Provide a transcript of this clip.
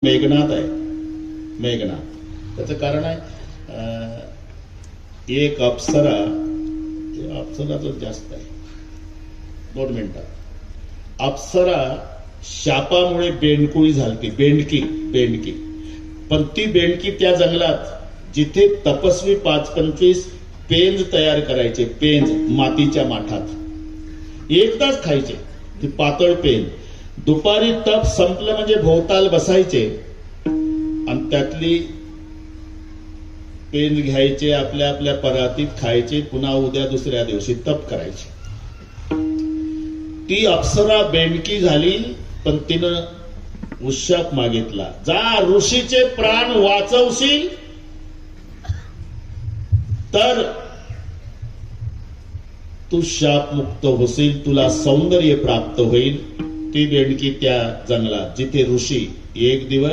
मेघनाथ आहे. मेघनाथ त्याचं कारण आहे एक अप्सरा तर जास्त आहे. 2 मिनिटात अप्सरा शापामुळे बेंडकुळी झालती. बेंडकी पण ती बेंडकी त्या जंगलात जिथे तपस्वी 5-25 पेंज तयार करायचे. पेंज मातीच्या माठात एकदाच खायचे. ती पातळ पेंज दुपारी तप संपलं म्हणजे भोवताल बसायचे आणि त्यातली पेंज घ्यायचे, आपल्या आपल्या परातीत खायचे, पुन्हा उद्या दुसऱ्या दिवशी तप करायचे. ती अप्सरा बेंडकी झाली पण तिनं उशाप मागितला, जा ऋषीचे प्राण वाचवशील तर तू शापमुक्त होशील, तुला सौंदर्य प्राप्त होईल. ती बेंडकी त्या जंगलात जिथे ऋषी एक दिवस